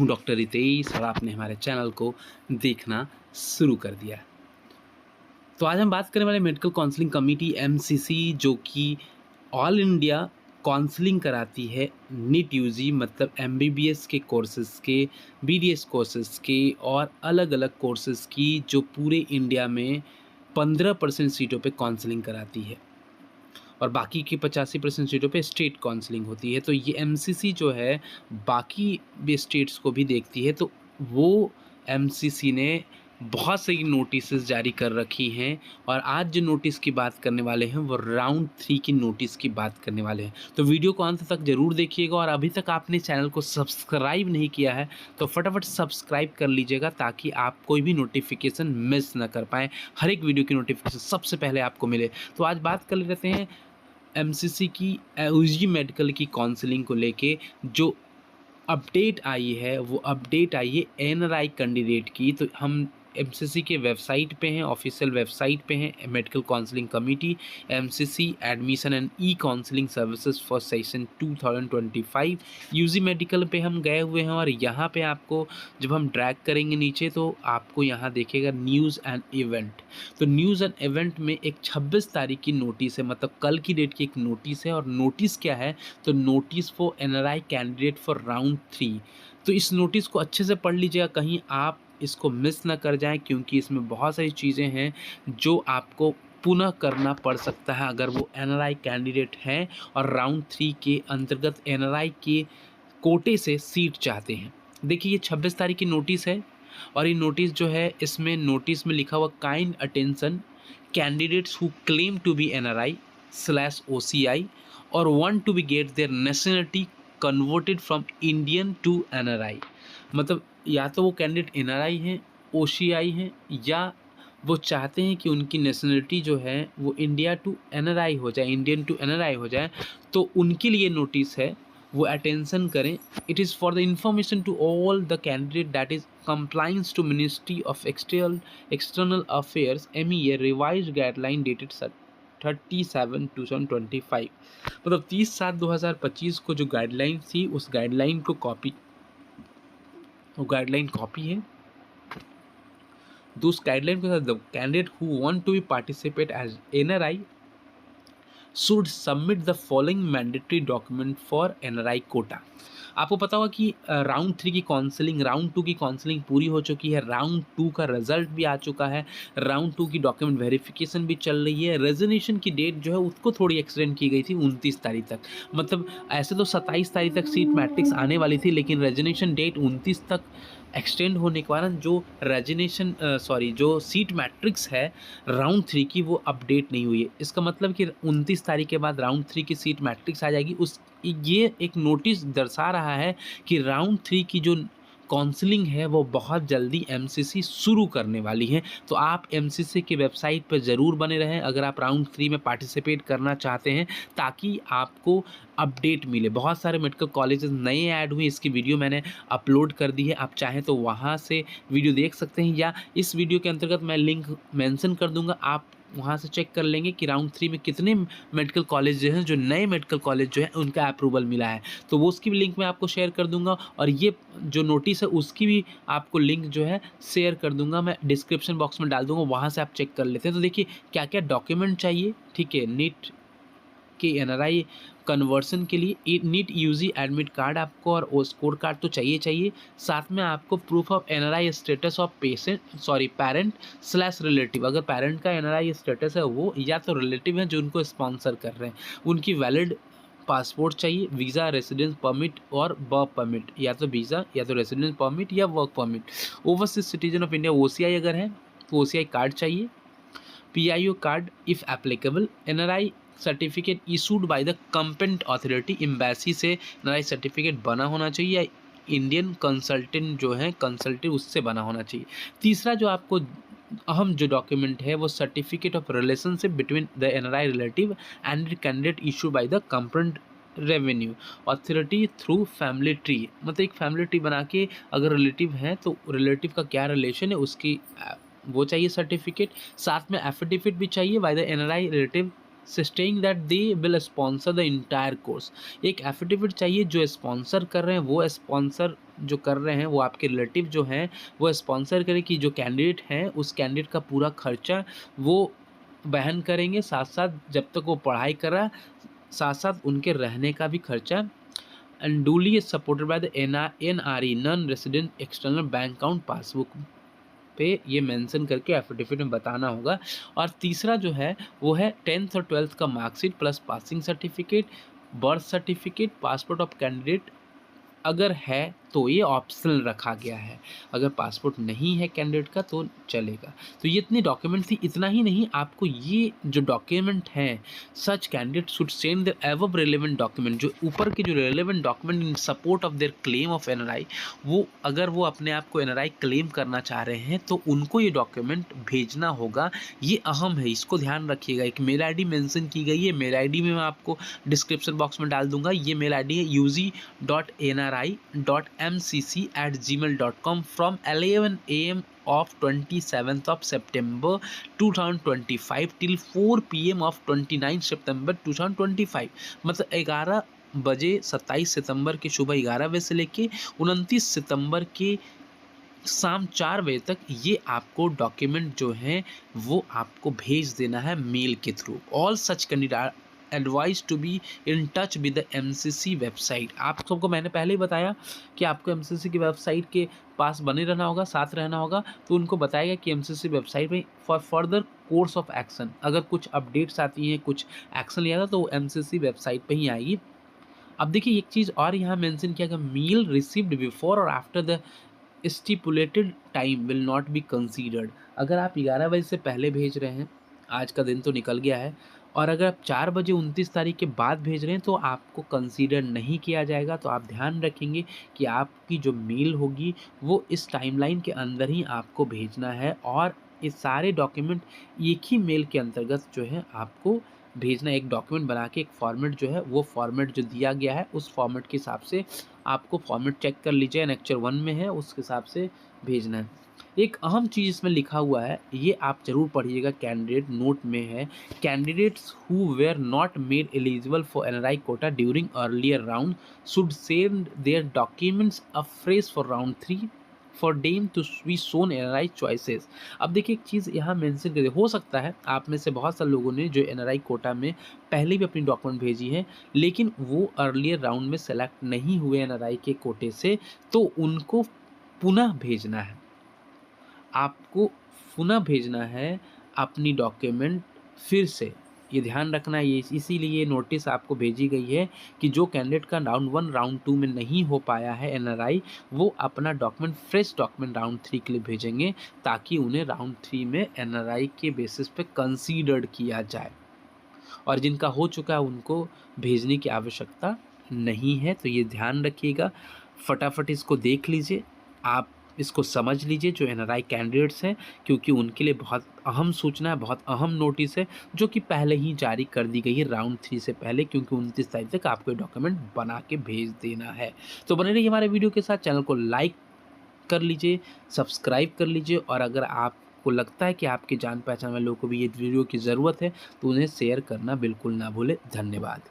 हूँ डॉक्टर रितेश और आपने हमारे चैनल को देखना शुरू कर दिया। तो आज हम बात करने वाले मेडिकल काउंसलिंग कमेटी एमसीसी, जो कि ऑल इंडिया काउंसलिंग कराती है नीट यूजी मतलब एमबीबीएस के कोर्सेज़ के, बीडीएस कोर्सेज़ के और अलग-अलग कोर्सेज़ की, जो पूरे इंडिया में 15% सीटों पे काउंसलिंग कराती है और बाकी की 85% सीटों पे स्टेट काउंसलिंग होती है। तो ये एमसीसी जो है बाकी भी स्टेट्स को भी देखती है। तो वो एमसीसी ने बहुत सारी नोटिसेस जारी कर रखी हैं और आज जो नोटिस की बात करने वाले हैं वो राउंड 3 की नोटिस की बात करने वाले हैं। तो वीडियो को अंत तक ज़रूर देखिएगा और अभी तक आपने चैनल को सब्सक्राइब नहीं किया है तो फटाफट सब्सक्राइब कर लीजिएगा ताकि आप कोई भी नोटिफिकेशन मिस ना कर पाएँ। हर एक वीडियो की नोटिफिकेशन सबसे पहले आपको मिले। तो आज बात कर लेते हैं एमसीसी की यूजी मेडिकल की काउंसलिंग को लेके जो अपडेट आई है, वो अपडेट आई है एनआरआई कैंडिडेट की। तो हम एमसीसी के वेबसाइट पे हैं, ऑफिशियल वेबसाइट पे हैं, medical counselling committee MCC admission and e counselling services for session 2025 UG medical पे हम गए हुए हैं और यहाँ पे आपको जब हम ड्रैग करेंगे नीचे तो आपको यहाँ देखेगा न्यूज़ एंड इवेंट। तो न्यूज़ एंड इवेंट में एक 26 तारीख की नोटिस है, मतलब कल की डेट की एक नोटिस है। और नोटिस क्या है, तो notice for NRI candidate for round 3। तो इस नोटिस को अच्छे से पढ़ लीजिएगा, कहीं आप इसको मिस ना कर जाएं, क्योंकि इसमें बहुत सारी चीज़ें हैं जो आपको पुनः करना पड़ सकता है अगर वो एनआरआई कैंडिडेट हैं और राउंड 3 के अंतर्गत एनआरआई के कोटे से सीट चाहते हैं। देखिए ये 26 तारीख की नोटिस है और ये नोटिस जो है, इसमें नोटिस में लिखा हुआ kind attention candidates who claim to be NRI slash OCI और want to be get their nationality converted from Indian to NRI. मतलब या तो वो कैंडिडेट एनआरआई हैं, ओसीआई हैं, या वो चाहते हैं कि उनकी नेशनलिटी जो है वो इंडिया टू एनआरआई हो जाए, इंडियन टू एनआरआई हो जाए। तो उनके लिए नोटिस है, वो अटेंशन करें। It is for the information to all the candidate that is compliance to Ministry of External Affairs MEA revised guideline dated 37/2025। मतलब 30/7/2025 को जो गाइडलाइन थी उस गाइडलाइन को कॉपी, वो गाइडलाइन कॉपी है। तो उस गाइडलाइन के साथ the candidate who want to be participate as NRI should submit the following mandatory document for NRI quota. आपको पता होगा कि राउंड 3 की काउंसलिंग, राउंड 2 की काउंसलिंग पूरी हो चुकी है, राउंड 2 का रिजल्ट भी आ चुका है, राउंड 2 की डॉक्यूमेंट वेरिफिकेशन भी चल रही है। रेजोल्यूशन की डेट जो है उसको थोड़ी एक्सटेंड की गई थी 29 तारीख तक। मतलब ऐसे तो 27 तारीख तक सीट मैट्रिक्स आने वाली थी, लेकिन रेजोल्यूशन डेट 29 तक एक्सटेंड होने के कारण जो जो सीट मैट्रिक्स है राउंड 3 की वो अपडेट नहीं हुई है। इसका मतलब कि 29 तारीख के बाद राउंड 3 की सीट मैट्रिक्स आ जाएगी। ये एक नोटिस दर्शा रहा है कि राउंड 3 की जो काउंसलिंग है वो बहुत जल्दी एमसीसी शुरू करने वाली है। तो आप एमसीसी की वेबसाइट पर ज़रूर बने रहें अगर आप राउंड 3 में पार्टिसिपेट करना चाहते हैं, ताकि आपको अपडेट मिले। बहुत सारे मेडिकल कॉलेजेस नए ऐड हुए, इसकी वीडियो मैंने अपलोड कर दी है, आप चाहें तो वहाँ से वीडियो देख सकते हैं, या इस वीडियो के अंतर्गत मैं लिंक मेंशन कर दूंगा, आप वहाँ से चेक कर लेंगे कि राउंड 3 में कितने मेडिकल कॉलेज जो हैं, जो नए मेडिकल कॉलेज जो है उनका अप्रूवल मिला है। तो वो उसकी भी लिंक मैं आपको शेयर कर दूंगा और ये जो नोटिस है उसकी भी आपको लिंक जो है शेयर कर दूंगा, मैं डिस्क्रिप्शन बॉक्स में डाल दूंगा, वहाँ से आप चेक कर लेते हैं। तो देखिए क्या क्या डॉक्यूमेंट चाहिए, ठीक है। नीट के एनआरआई कन्वर्सन के लिए नीट यूजी एडमिट कार्ड आपको और वो स्कोर कार्ड तो चाहिए। साथ में आपको proof of NRI status of parent slash relative. अगर पेरेंट का एनआरआई स्टेटस है वो, या तो रिलेटिव है जो उनको स्पॉन्सर कर रहे हैं, उनकी वैलिड पासपोर्ट चाहिए, वीज़ा, रेसिडेंस परमिट और वर्क परमिट, या तो वीज़ा या तो रेसिडेंस परमिट या work permit. Overseas citizen of India OCI अगर है तो ओसीआई कार्ड चाहिए, PIO card if applicable, NRI certificate issued by the competent authority, embassy से एनआरआई सर्टिफिकेट बना होना चाहिए, या इंडियन कंसल्टेंट जो है कंसल्टेंट उससे बना होना चाहिए। तीसरा जो आपको अहम जो डॉक्यूमेंट है वो certificate of relationship between the NRI relative and candidate issue by the competent revenue authority through family tree. मतलब एक फैमिली ट्री बना के अगर रिलेटिव हैं तो रिलेटिव का क्या रिलेशन है उसकी वो चाहिए सर्टिफिकेट। साथ में एफिडेविट भी चाहिए by the NRI relative staying that they will sponsor the entire course. एक एफिडेविट चाहिए जो स्पॉन्सर कर रहे हैं, वो स्पॉन्सर जो कर रहे हैं वो आपके रिलेटिव जो हैं वो स्पॉन्सर करें कि जो कैंडिडेट हैं उस कैंडिडेट का पूरा खर्चा वो वहन करेंगे, साथ साथ जब तक वो पढ़ाई कर रहा है साथ साथ उनके रहने का भी खर्चा। And duly is supported by the NRE non resident external bank account passbook पे ये मेंशन करके एफिडेविट में बताना होगा। और तीसरा जो है वो है 10th और 12th का marksheet plus passing certificate, birth certificate, passport of candidate अगर है तो ये ऑप्शनल रखा गया है, अगर पासपोर्ट नहीं है कैंडिडेट का तो चलेगा। तो ये इतनी डॉक्यूमेंट थी। इतना ही नहीं, आपको ये जो डॉक्यूमेंट हैं सच candidate should send the above relevant document, जो ऊपर के जो relevant document in support of their claim of NRI, वो अगर वो अपने आप को NRI क्लेम करना चाह रहे हैं तो उनको ये डॉक्यूमेंट भेजना होगा। ये अहम है, इसको ध्यान रखिएगा। एक मेल ID मेंशन की गई है, मेल ID में मैं आपको डिस्क्रिप्शन बॉक्स में डाल दूंगा। ये मेल ID है uzi.nri.mcc@gmail.com from 11 AM of 27th of September 2025 till 4 PM of 29 September 2025। मतलब 11 बजे 27 सितंबर की सुबह 11 बजे से लेके 29 सितंबर के शाम 4 बजे तक ये आपको डॉक्यूमेंट जो हैं वो आपको भेज देना है मेल के through. All such candidate advise to be in touch with the MCC website. आप सबको मैंने पहले ही बताया कि आपको MCC की वेबसाइट के पास बने रहना होगा, साथ रहना होगा। तो उनको बताएगा कि MCC वेबसाइट में for further course of action अगर कुछ अपडेट्स आती हैं, कुछ एक्शन लिया था तो वो MCC वेबसाइट पे ही आएगी। अब देखिए एक चीज़ और यहाँ मेंशन किया गया, मील रिसीव्ड बिफोर और after the stipulated time will not be considered. अगर आप 11 बजे से पहले भेज रहे हैं, आज का दिन तो निकल गया है, और अगर आप 4 बजे 29 तारीख के बाद भेज रहे हैं तो आपको कंसीडर नहीं किया जाएगा। तो आप ध्यान रखेंगे कि आपकी जो मेल होगी वो इस टाइमलाइन के अंदर ही आपको भेजना है, और ये सारे डॉक्यूमेंट एक ही मेल के अंतर्गत जो है आपको भेजना। एक डॉक्यूमेंट बना के एक फॉर्मेट जो है वो फॉर्मेट जो दिया गया है उस फॉर्मेट के हिसाब से आपको फॉर्मेट चेक कर लीजिए, एनेक्चर 1 में है उस हिसाब से भेजना है। एक अहम चीज़ इसमें लिखा हुआ है, ये आप जरूर पढ़िएगा, कैंडिडेट नोट में है, candidates who were not made eligible for NRI quota during earlier round should send their documents afresh for round 3 for them to be shown NRI choices. अब देखिए एक चीज़ यहाँ मेंशन करिए, हो सकता है आप में से बहुत सारे लोगों ने जो NRI कोटा में पहले भी अपनी डॉक्यूमेंट भेजी है लेकिन वो अर्लियर राउंड में सेलेक्ट नहीं हुए NRI के कोटे से, तो उनको पुनः भेजना है। आपको पुनः भेजना है अपनी डॉक्यूमेंट फिर से, ये ध्यान रखना है। ये इसीलिए नोटिस आपको भेजी गई है कि जो कैंडिडेट का राउंड 1 राउंड 2 में नहीं हो पाया है NRI, वो अपना डॉक्यूमेंट फ्रेश डॉक्यूमेंट राउंड 3 के लिए भेजेंगे ताकि उन्हें राउंड 3 में NRI के बेसिस पे कंसीडर्ड किया जाए। और जिनका हो चुका है उनको भेजने की आवश्यकता नहीं है। तो ये ध्यान रखिएगा, फटाफट इसको देख लीजिए, आप इसको समझ लीजिए जो NRI कैंडिडेट्स हैं, क्योंकि उनके लिए बहुत अहम सूचना है, बहुत अहम नोटिस है जो कि पहले ही जारी कर दी गई है राउंड 3 से पहले, क्योंकि 29 तारीख तक आपको ये डॉक्यूमेंट बना के भेज देना है। तो बने रहिए हमारे वीडियो के साथ, चैनल को लाइक कर लीजिए, सब्सक्राइब कर लीजिए, और अगर आपको लगता है कि आपके जान पहचान वाले लोगों को भी ये वीडियो की ज़रूरत है तो उन्हें शेयर करना बिल्कुल ना भूलें। धन्यवाद।